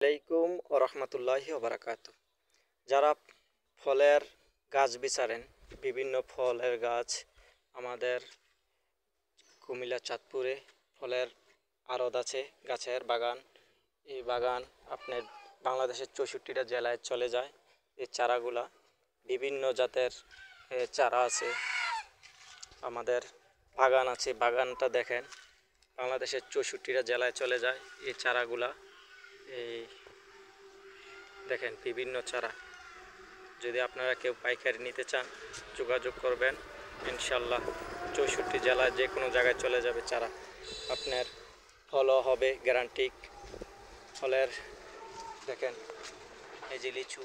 আলাইকুম ও রহমতুল্লাহি ওবারাকাতু। যারা ফলের গাছ বিচারেন, বিভিন্ন ফলের গাছ আমাদের কুমিল্লা চাঁদপুরে ফলের আড়ত আছে, গাছের বাগান। এই বাগান আপনার বাংলাদেশের 64টা জেলায় চলে যায়। এই চারাগুলা বিভিন্ন জাতের চারা আছে, আমাদের বাগান আছে। বাগানটা দেখেন, বাংলাদেশের 64টা জেলায় চলে যায় এই চারাগুলা। এই দেখেন বিভিন্ন চারা। যদি আপনারা কেউ পাইকারি নিতে চান যোগাযোগ করবেন, ইনশাল্লাহ 64 জেলায় যে কোনো জায়গায় চলে যাবে চারা। আপনার ফলও হবে গ্যারান্টিক। ফলের দেখেন, এই যে লিচু,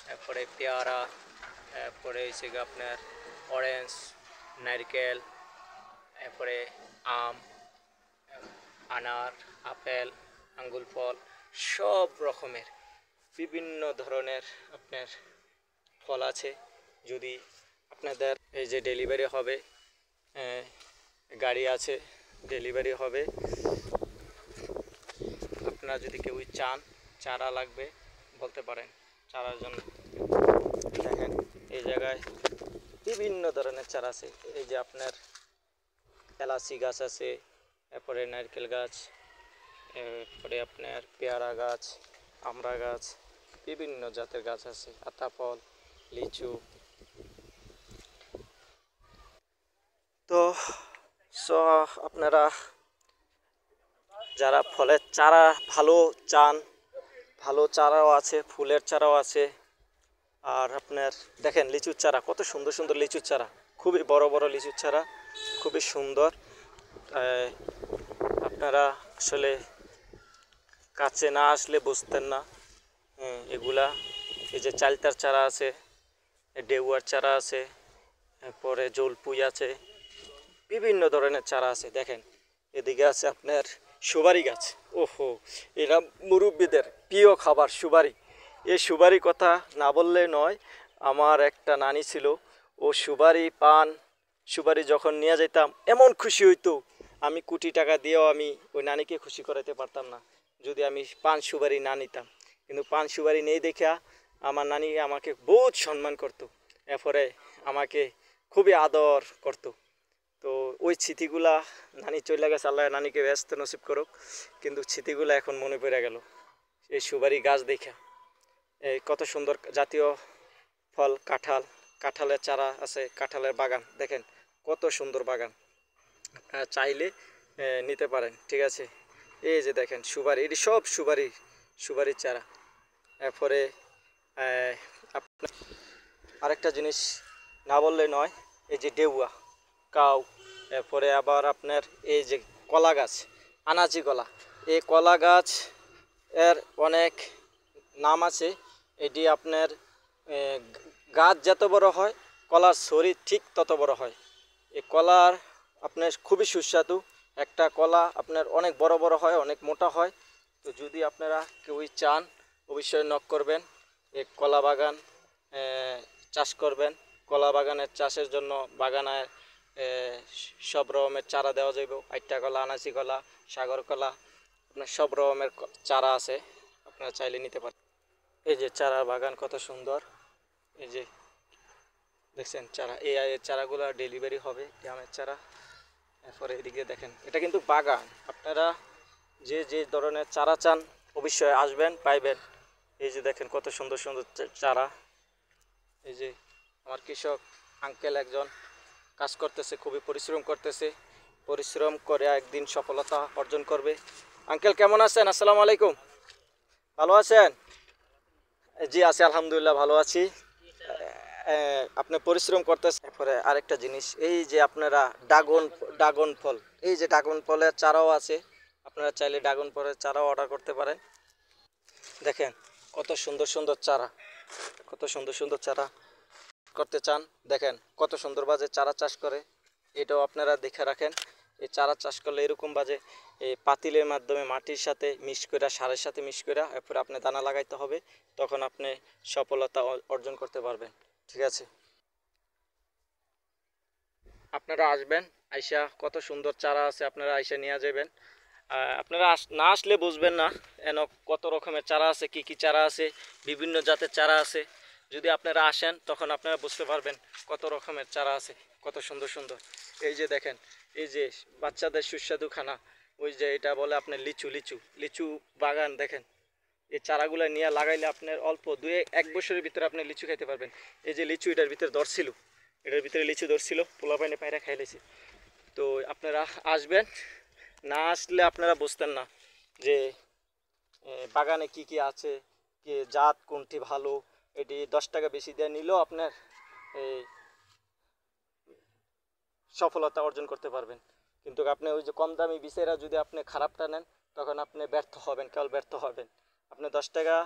তারপরে পেয়ারা, তারপরে হচ্ছে আপনার অরেঞ্জ, নারকেল, তারপরে আম, আনার, আপেল, আঙ্গুর ফল, সব রকমের বিভিন্ন ধরনের আপনার ফল আছে। যদি আপনাদের এই যে ডেলিভারি হবে, গাড়ি আছে, ডেলিভারি হবে। আপনারা যদি কেউ চান চারা লাগবে বলতে পারেন চারার জন্য। দেখেন এই জায়গায় বিভিন্ন ধরনের চারা আছে। এই যে আপনার এলাচি গাছ আছে, এরপরে নারকেল গাছ, এরপরে আপনার পেয়ারা গাছ, আমড়া গাছ, বিভিন্ন জাতের গাছ আছে, আতাফল, লিচু। তো আপনারা যারা ফলের চারা ভালো চান, ভালো চারাও আছে, ফুলের চারাও আছে। আর আপনার দেখেন লিচুর চারা, কত সুন্দর সুন্দর লিচুর চারা, খুবই বড় বড় লিচুর চারা, খুবই সুন্দর। আপনারা আসলে কাছে না আসলে বুঝতেন না এগুলা। এই যে চালতার চারা আছে, ডেউয়ার চারা আছে, পরে জলপুই আছে, বিভিন্ন ধরনের চারা আছে। দেখেন এদিকে আছে আপনার সুপারি গাছ। ওহো, এরা মুরব্বীদের প্রিয় খাবার সুপারি। এই সুপারি কথা না বললে নয়। আমার একটা নানি ছিল, ও সুপারি পান সুপারি যখন নিয়ে যেতাম এমন খুশি হইতো, আমি কোটি টাকা দিয়েও আমি ওই নানিকে খুশি করাতে পারতাম না যদি আমি পান সুপারি না নিতাম। কিন্তু পান সুপারি নেই দেখা আমার নানি আমাকে বহুত সম্মান করতো, এরপরে আমাকে খুবই আদর করতো। তো ওই স্মৃতিগুলা, নানি চলে গেছে, আল্লাহ নানিকে ব্যস্ত নসিব করুক, কিন্তু স্মৃতিগুলো এখন মনে পড়ে গেল এই সুপারি গাছ দেখা। এই কত সুন্দর জাতীয় ফল কাঁঠাল, কাঁঠালের চারা আছে, কাঁঠালের বাগান দেখেন কত সুন্দর বাগান। চাইলে নিতে পারেন, ঠিক আছে। এই যে দেখেন সুপারি, এটি সব সুপারির চারা। এরপরে আপনার আরেকটা জিনিস না বললে নয়, এই যে ডেউয়া, কাউ, এরপরে আবার আপনার এই যে কলা গাছ, আনাজি কলা। এই কলা গাছ এর অনেক নাম আছে। এটি আপনার গাছ যত বড় হয় কলার শরীর ঠিক তত বড় হয়। এই কলার আপনার খুবই সুস্বাদু। একটা কলা আপনার অনেক বড় বড় হয়, অনেক মোটা হয়। তো যদি আপনারা কেউই চান অবশ্যই নক করবেন, এই কলা বাগান চাষ করবেন। কলা বাগানের চাষের জন্য বাগানে সব রকমের চারা দেওয়া যাবে। আইটা কলা, আনাচি কলা, সাগর কলা, আপনার সব রকমের চারা আছে, আপনারা চাইলে নিতে পারেন। এই যে চারা বাগান কত সুন্দর, এই যে দেখছেন চারা। এই চারাগুলো ডেলিভারি হবে, আমের চারা। এরপরে এদিকে দেখেন, এটা কিন্তু বাগান। আপনারা যে যে ধরনের চারা চান অবশ্যই আসবেন, পাইবেন। এই যে দেখেন কত সুন্দর সুন্দর চারা। এই যে আমার কৃষক আঙ্কেল একজন কাজ করতেছে, খুবই পরিশ্রম করতেছে, পরিশ্রম করে একদিন সফলতা অর্জন করবে। আঙ্কেল কেমন আছেন? আসসালামু আলাইকুম। ভালো আছেন? জি আছি, আলহামদুলিল্লাহ ভালো আছি। আপনি পরিশ্রম করতেছেন। এরপরে আরেকটা জিনিস, এই যে আপনারা ড্রাগন ফল, এই যে ড্রাগন ফলের চারাও আছে, আপনারা চাইলে ড্রাগন ফলের চারাও অর্ডার করতে পারেন। দেখেন কত সুন্দর সুন্দর চারা, কত সুন্দর সুন্দর চারা করতে চান। দেখেন কত সুন্দর বাজে চারা চাষ করে, এটাও আপনারা দেখে রাখেন। এই চারা চাষ করলে এরকম বাজে এই পাতিলের মাধ্যমে মাটির সাথে মিক্স করে, সারের সাথে মিক্স করে, এরপরে আপনি দানা লাগাইতে হবে, তখন আপনি সফলতা অর্জন করতে পারবেন, ঠিক আছে। আপনারা আসবেন, আইসা কত সুন্দর চারা আছে আপনারা আইসা নিয়ে যাবেন। আপনারা না আসলে বুঝবেন না এন কত রকমের চারা আছে, কি কি চারা আছে, বিভিন্ন জাতের চারা আছে। যদি আপনারা আসেন তখন আপনারা বুঝতে পারবেন কত রকমের চারা আছে, কত সুন্দর সুন্দর। এই যে দেখেন, এই যে বাচ্চাদের সুস্বাদু খানা, ওই যে এটা বলে আপনার লিচু, লিচু লিচু বাগান দেখেন। এই চারাগুলো নিয়ে লাগাইলে আপনার অল্প এক বছরের ভিতরে আপনি লিচু খাইতে পারবেন। এই যে লিচু এটার ভিতরে ধরছিল, এটার ভিতরে লিচু ধরছিল, পোলা পাইনে পায়রা খাইলেছি। তো আপনারা আসবেন, না আসলে আপনারা বুঝতেন না যে বাগানে কি কি আছে, কি জাত কোনটি ভালো। এটি 10 টাকা বেশি দিয়ে নিলেও আপনার এই সফলতা অর্জন করতে পারবেন। কিন্তু আপনি ওই যে কম দামি বীজেরা যদি আপনি খারাপটা নেন, তখন আপনি ব্যর্থ হবেন, কেবল ব্যর্থ হবেন। আপনি 10 টাকা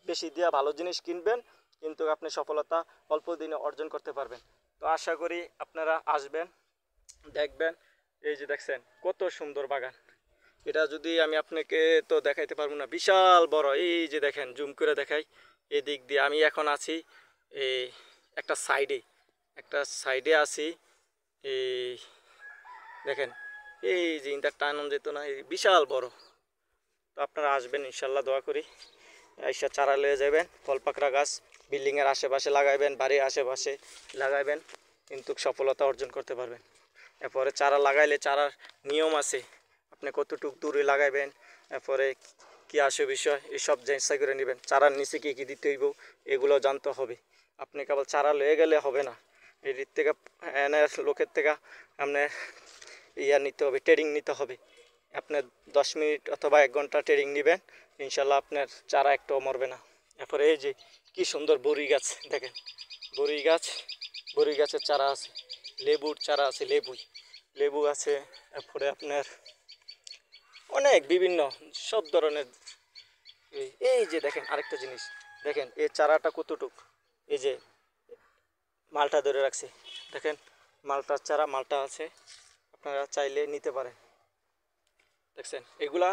বেশি দিয়ে ভালো জিনিস কিনবেন, কিন্তু আপনি সফলতা অল্প দিনে অর্জন করতে পারবেন। তো আশা করি আপনারা আসবেন, দেখবেন। এই যে দেখছেন কত সুন্দর বাগান। এটা যদি আমি আপনাকে তো দেখাইতে পারবো না, বিশাল বড়। এই যে দেখেন, জুম করে দেখাই, এদিক দিয়ে আমি এখন আছি এই একটা সাইডে আছি। এই দেখেন, এই যে ইন্টার টানন যেত না, এই বিশাল বড়। তো আপনারা আসবেন ইনশাল্লাহ, দোয়া করি। আইসা চারা লয়ে যাবেন, ফল পাকড়া গাছ বিল্ডিংয়ের আশেপাশে লাগাইবেন, বাড়ির আশেপাশে লাগাইবেন, কিন্তু সফলতা অর্জন করতে পারবেন। এরপরে চারা লাগাইলে চারার নিয়ম আছে, আপনি কতটুক দূরে লাগাইবেন, এরপরে কী আসে বিষয়, এইসব চেষ্টা করে নেবেন। চারার নিচে কী কী দিতে হইব এগুলো জানতে হবে। আপনি কেবল চারা লয়ে গেলে হবে না, এর থেকে এনে লোকের থেকে আপনি নিতে হবে, ট্রেনিং নিতে হবে। আপনার 10 মিনিট অথবা 1 ঘন্টা ট্রেনিং নেবেন, ইনশাল্লাহ আপনার চারা একটাও মরবে না। এরপরে এই যে কি সুন্দর বড়ি গাছ দেখেন, বড়ি গাছের চারা আছে, লেবুর চারা আছে, লেবু আছে। এরপরে আপনার অনেক বিভিন্ন সব ধরনের। এই যে দেখেন আরেকটা জিনিস, দেখেন এই চারাটা কতটুক, এই যে মালটা ধরে রাখছে, দেখেন মালটার চারা, মালটা আছে, আপনারা চাইলে নিতে পারেন। দেখছেন এগুলা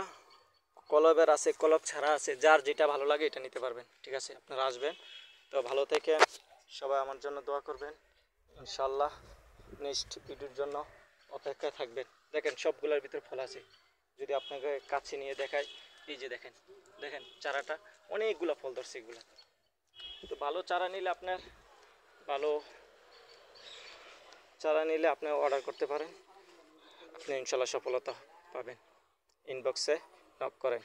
কলবের আছে, কলব ছাড়া আছে, যার যেটা ভালো লাগে এটা নিতে পারবেন। ঠিক আছে, আপনারা আসবেন। তো ভালো থেকে সবাই আমার জন্য দোয়া করবেন, ইনশাল্লাহ নেক্সট ভিডিওর জন্য অপেক্ষায় থাকবেন। দেখেন সবগুলোর ভিতরে ফল আছে, যদি আপনাকে কাছে নিয়ে দেখাই, এই যে দেখেন, দেখেন চারাটা অনেকগুলো ফল ধরছে এগুলো। তো ভালো চারা নিলে আপনি অর্ডার করতে পারেন, আপনি ইনশাল্লাহ সফলতা পাবেন। ইনবক্সে নক করেন।